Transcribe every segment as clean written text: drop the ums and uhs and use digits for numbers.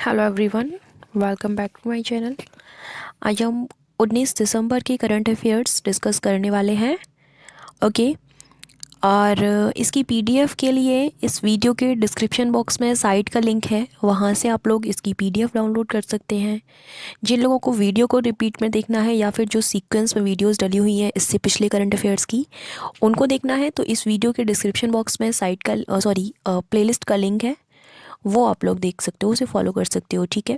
Hello everyone, welcome back to my channel. आज हम 19 दिसंबर की करंट अफेयर्स डिस्कस करने वाले हैं। ओके। और इसकी पीडीएफ के लिए इस वीडियो के डिस्क्रिप्शन बॉक्स में साइट का लिंक है, वहाँ से आप लोग इसकी पीडीएफ डाउनलोड कर सकते हैं। जिन लोगों को वीडियो को रिपीट में देखना है या फिर जो सीक्वेंस में वीडियोस डली हुई हैं इससे पिछले करंट अफेयर्स की, उनको देखना है तो इस वीडियो के डिस्क्रिप्शन बॉक्स में साइट का प्लेलिस्ट का लिंक है, वो आप लोग देख सकते हो, उसे फॉलो कर सकते हो। ठीक है,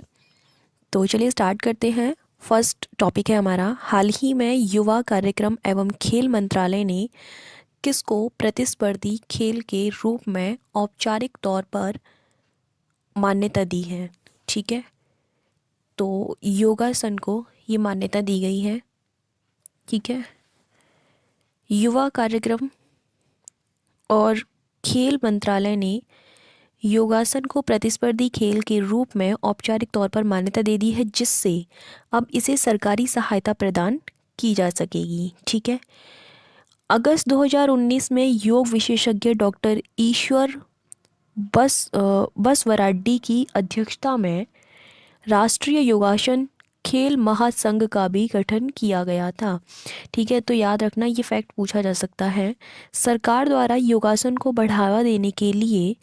तो चलिए स्टार्ट करते हैं। फर्स्ट टॉपिक है हमारा, हाल ही में युवा कार्यक्रम एवं खेल मंत्रालय ने किसको प्रतिस्पर्धी खेल के रूप में औपचारिक तौर पर मान्यता दी है। ठीक है, तो योगासन को ये मान्यता दी गई है। ठीक है, युवा कार्यक्रम और खेल मंत्रालय ने योगासन को प्रतिस्पर्धी खेल के रूप में औपचारिक तौर पर मान्यता दे दी है, जिससे अब इसे सरकारी सहायता प्रदान की जा सकेगी। ठीक है, अगस्त 2019 में योग विशेषज्ञ डॉक्टर ईश्वर बसवराड्डी की अध्यक्षता में राष्ट्रीय योगासन खेल महासंघ का भी गठन किया गया था। ठीक है, तो याद रखना ये फैक्ट पूछा जा सकता है। सरकार द्वारा योगासन को बढ़ावा देने के लिए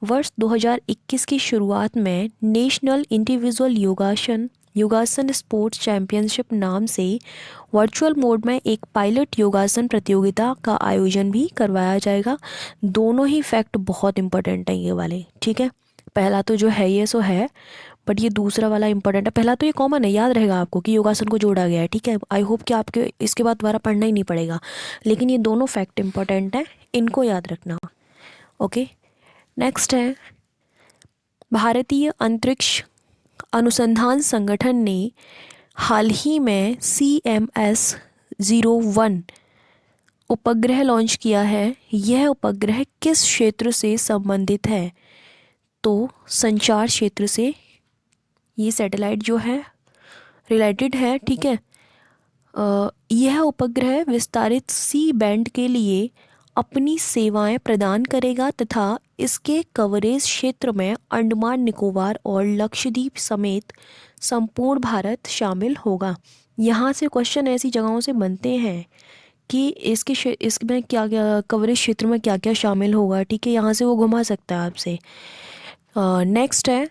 वर्ष 2021 की शुरुआत में नेशनल इंडिविजुअल योगासन स्पोर्ट्स चैंपियनशिप नाम से वर्चुअल मोड में एक पायलट योगासन प्रतियोगिता का आयोजन भी करवाया जाएगा। दोनों ही फैक्ट बहुत इंपॉर्टेंट हैं ये वाले। ठीक है, पहला तो जो है ये सो है, बट ये दूसरा वाला इंपॉर्टेंट है। पहला तो ये कॉमन है, याद रहेगा आपको कि योगासन को जोड़ा गया है। ठीक है, आई होप कि आपके इसके बाद दोबारा पढ़ना ही नहीं पड़ेगा, लेकिन ये दोनों फैक्ट इंपॉर्टेंट हैं, इनको याद रखना। ओके, नेक्स्ट है, भारतीय अंतरिक्ष अनुसंधान संगठन ने हाल ही में CMS-01 उपग्रह लॉन्च किया है। यह उपग्रह किस क्षेत्र से संबंधित है? तो संचार क्षेत्र से ये सैटेलाइट जो है रिलेटेड है। ठीक है, यह उपग्रह विस्तारित सी बैंड के लिए अपनी सेवाएं प्रदान करेगा तथा इसके कवरेज क्षेत्र में अंडमान निकोबार और लक्षद्वीप समेत संपूर्ण भारत शामिल होगा। यहाँ से क्वेश्चन ऐसी जगहों से बनते हैं कि इसमें क्या क्या कवरेज क्षेत्र में क्या क्या शामिल होगा। ठीक है, यहाँ से वो घुमा सकता है आपसे। नेक्स्ट है,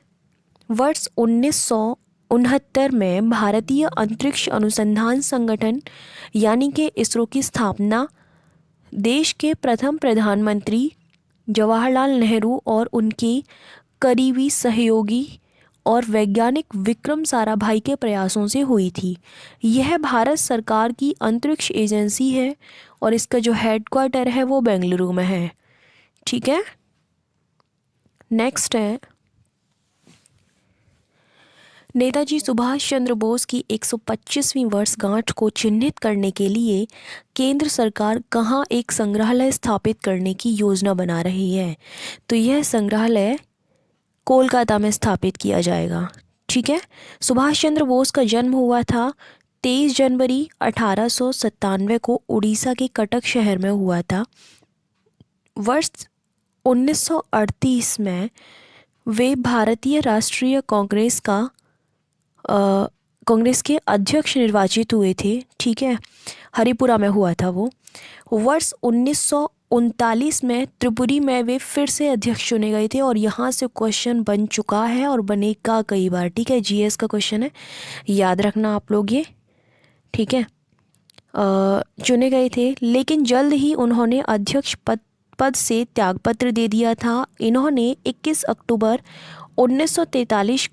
वर्ष 1969 में भारतीय अंतरिक्ष अनुसंधान संगठन यानी कि इसरो की स्थापना देश के प्रथम प्रधानमंत्री जवाहरलाल नेहरू और उनके करीबी सहयोगी और वैज्ञानिक विक्रम साराभाई के प्रयासों से हुई थी। यह भारत सरकार की अंतरिक्ष एजेंसी है और इसका जो हेडक्वार्टर है वो बेंगलुरु में है। ठीक है, नेक्स्ट है, नेताजी सुभाष चंद्र बोस की 125वीं वर्षगांठ को चिन्हित करने के लिए केंद्र सरकार कहाँ एक संग्रहालय स्थापित करने की योजना बना रही है? तो यह संग्रहालय कोलकाता में स्थापित किया जाएगा। ठीक है, सुभाष चंद्र बोस का जन्म हुआ था 23 जनवरी 1897 को उड़ीसा के कटक शहर में हुआ था। वर्ष 1938 में वे भारतीय राष्ट्रीय कांग्रेस के अध्यक्ष निर्वाचित हुए थे। ठीक है, हरिपुरा में हुआ था वो। वर्ष 1939 में त्रिपुरी में वे फिर से अध्यक्ष चुने गए थे और यहाँ से क्वेश्चन बन चुका है और बनेगा कई बार। ठीक है, जीएस का क्वेश्चन है, याद रखना आप लोग ये। ठीक है, चुने गए थे लेकिन जल्द ही उन्होंने अध्यक्ष पद से त्यागपत्र दे दिया था। इन्होंने 21 अक्टूबर 1943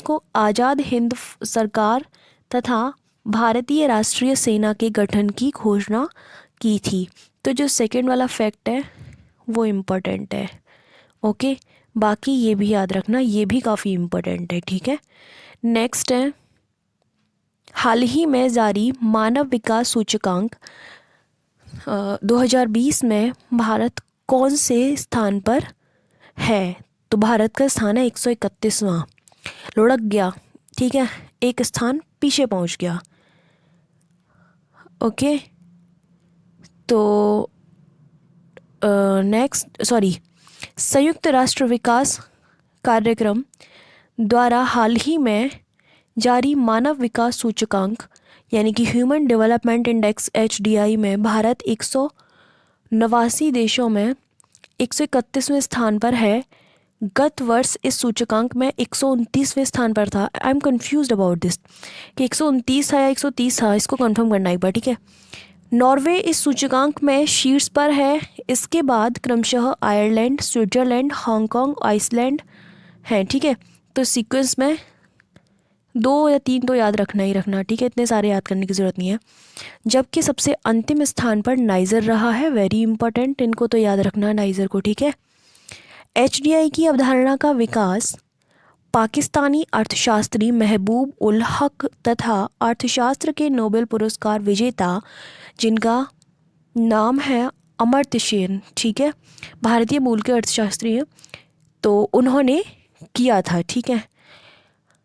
को आज़ाद हिंद सरकार तथा भारतीय राष्ट्रीय सेना के गठन की घोषणा की थी। तो जो सेकंड वाला फैक्ट है वो इम्पोर्टेंट है। ओके, बाकी ये भी याद रखना, ये भी काफ़ी इम्पोर्टेंट है। ठीक है, नेक्स्ट है, हाल ही में जारी मानव विकास सूचकांक 2020 में भारत कौन से स्थान पर है? तो भारत का स्थान है 131वां, लुढ़क गया। ठीक है, एक स्थान पीछे पहुंच गया। ओके, तो नेक्स्ट संयुक्त राष्ट्र विकास कार्यक्रम द्वारा हाल ही में जारी मानव विकास सूचकांक यानी कि ह्यूमन डेवलपमेंट इंडेक्स HDI में भारत 189 देशों में 131वें स्थान पर है। गत वर्ष इस सूचकांक में 129वें स्थान पर था। I am confuse about this कि 129 था या 130 था, इसको कंफर्म करना एक बार, ठीक है। नॉर्वे इस सूचकांक में शीर्ष पर है। इसके बाद क्रमशः आयरलैंड, स्विट्जरलैंड, हांगकांग, आइसलैंड हैं, ठीक है। तो सीक्वेंस में 2 या 3 तो याद रखना ही रखना, ठीक है, इतने सारे याद करने की ज़रूरत नहीं है। जबकि सबसे अंतिम स्थान पर नाइजर रहा है, वेरी इंपॉर्टेंट, इनको तो याद रखना नाइजर को, ठीक है। HDI की अवधारणा का विकास पाकिस्तानी अर्थशास्त्री महबूब उल हक तथा अर्थशास्त्र के नोबेल पुरस्कार विजेता जिनका नाम है अमर्त्य सेन, ठीक है, भारतीय मूल के अर्थशास्त्री हैं, तो उन्होंने किया था, ठीक है।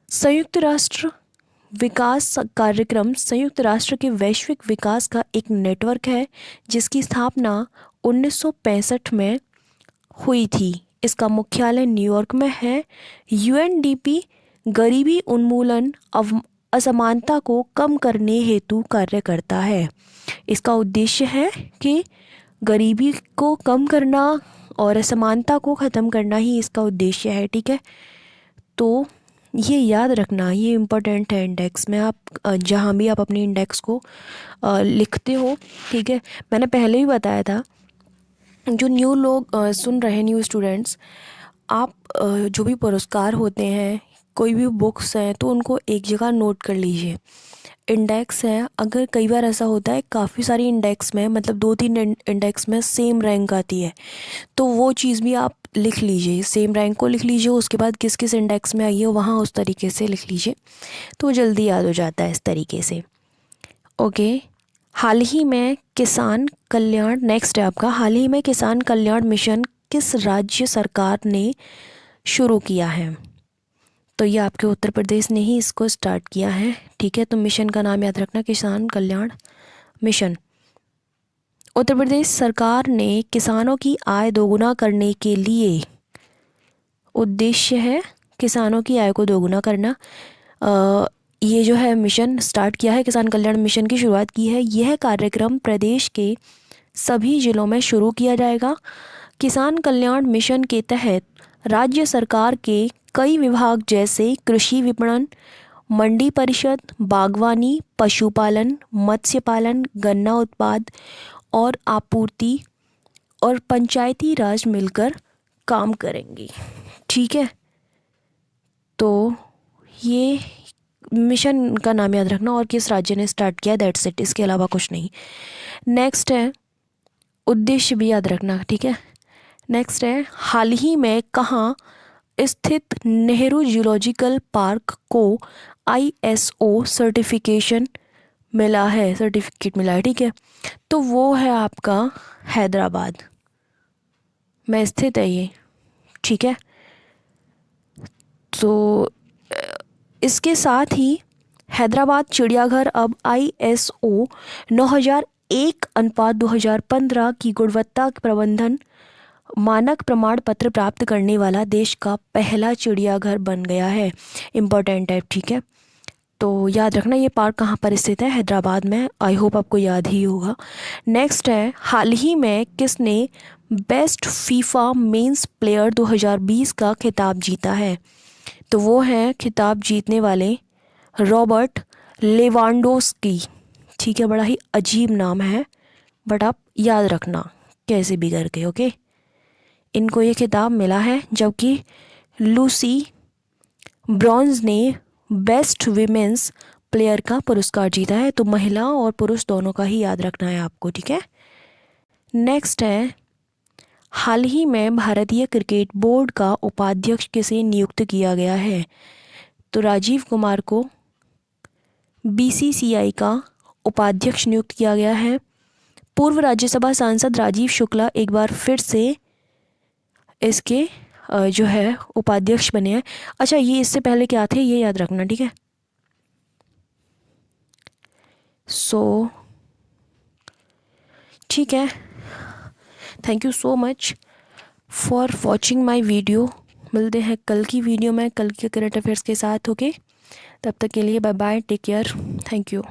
संयुक्त राष्ट्र विकास कार्यक्रम संयुक्त राष्ट्र के वैश्विक विकास का एक नेटवर्क है जिसकी स्थापना 1965 में हुई थी। इसका मुख्यालय न्यूयॉर्क में है। UNDP गरीबी उन्मूलन असमानता को कम करने हेतु कार्य करता है। इसका उद्देश्य है कि गरीबी को कम करना और असमानता को ख़त्म करना ही इसका उद्देश्य है, ठीक है। तो ये याद रखना, ये इम्पोर्टेंट है इंडेक्स में। आप जहाँ भी आप अपनी इंडेक्स को लिखते हो, ठीक है। मैंने पहले ही बताया था, जो न्यू लोग सुन रहे हैं, न्यू स्टूडेंट्स, आप जो भी पुरस्कार होते हैं, कोई भी बुक्स हैं, तो उनको एक जगह नोट कर लीजिए। इंडेक्स है, अगर कई बार ऐसा होता है काफ़ी सारी इंडेक्स में, मतलब 2-3 इंडेक्स में सेम रैंक आती है, तो वो चीज़ भी आप लिख लीजिए, सेम रैंक को लिख लीजिए, उसके बाद किस किस इंडेक्स में आई है वहाँ उस तरीके से लिख लीजिए, तो जल्दी याद हो जाता है इस तरीके से। ओके, हाल ही में किसान कल्याण, नेक्स्ट है आपका, हाल ही में किसान कल्याण मिशन किस राज्य सरकार ने शुरू किया है? तो ये आपके उत्तर प्रदेश ने ही इसको स्टार्ट किया है, ठीक है। तो मिशन का नाम याद रखना, किसान कल्याण मिशन। उत्तर प्रदेश सरकार ने किसानों की आय दोगुना करने के लिए, उद्देश्य है किसानों की आय को दोगुना करना, ये जो है मिशन स्टार्ट किया है, किसान कल्याण मिशन की शुरुआत की है। यह कार्यक्रम प्रदेश के सभी जिलों में शुरू किया जाएगा। किसान कल्याण मिशन के तहत राज्य सरकार के कई विभाग जैसे कृषि विपणन, मंडी परिषद, बागवानी, पशुपालन, मत्स्य पालन, गन्ना उत्पाद और आपूर्ति और पंचायती राज मिलकर काम करेंगी, ठीक है। तो ये मिशन का नाम याद रखना और किस राज्य ने स्टार्ट किया, दैट्स इट, इसके अलावा कुछ नहीं। नेक्स्ट है, उद्देश्य भी याद रखना, ठीक है। नेक्स्ट है, हाल ही में कहाँ स्थित नेहरू जूलॉजिकल पार्क को ISO सर्टिफिकेशन मिला है, सर्टिफिकेट मिला है, ठीक है। तो वो है आपका हैदराबाद में स्थित है ये, ठीक है। तो इसके साथ ही हैदराबाद चिड़ियाघर अब ISO 9001/2015 की गुणवत्ता प्रबंधन मानक प्रमाण पत्र प्राप्त करने वाला देश का पहला चिड़ियाघर बन गया है। इम्पोर्टेंट है, ठीक है। तो याद रखना ये पार्क कहाँ पर स्थित है, हैदराबाद में। आई होप आपको याद ही होगा। नेक्स्ट है, हाल ही में किसने बेस्ट फीफा मेंस प्लेयर 2020 का खिताब जीता है? तो वो है खिताब जीतने वाले रॉबर्ट लेवांडोस्की, ठीक है। बड़ा ही अजीब नाम है, बट आप याद रखना कैसे भी करके, ओके। इनको ये खिताब मिला है, जबकि लूसी ब्रॉन्ज ने बेस्ट विमेंस प्लेयर का पुरस्कार जीता है। तो महिला और पुरुष दोनों का ही याद रखना है आपको, ठीक है। नेक्स्ट है, हाल ही में भारतीय क्रिकेट बोर्ड का उपाध्यक्ष किसे नियुक्त किया गया है? तो राजीव कुमार को BCCI का उपाध्यक्ष नियुक्त किया गया है। पूर्व राज्यसभा सांसद राजीव शुक्ला एक बार फिर से इसके जो है उपाध्यक्ष बने हैं। अच्छा, ये इससे पहले क्या थे ये याद रखना, ठीक है। सो ठीक है, thank you so much for watching my video. मिलते हैं कल की वीडियो में, कल के करंट अफेयर्स के साथ। ओके, तब तक के लिए bye bye, take care, thank you.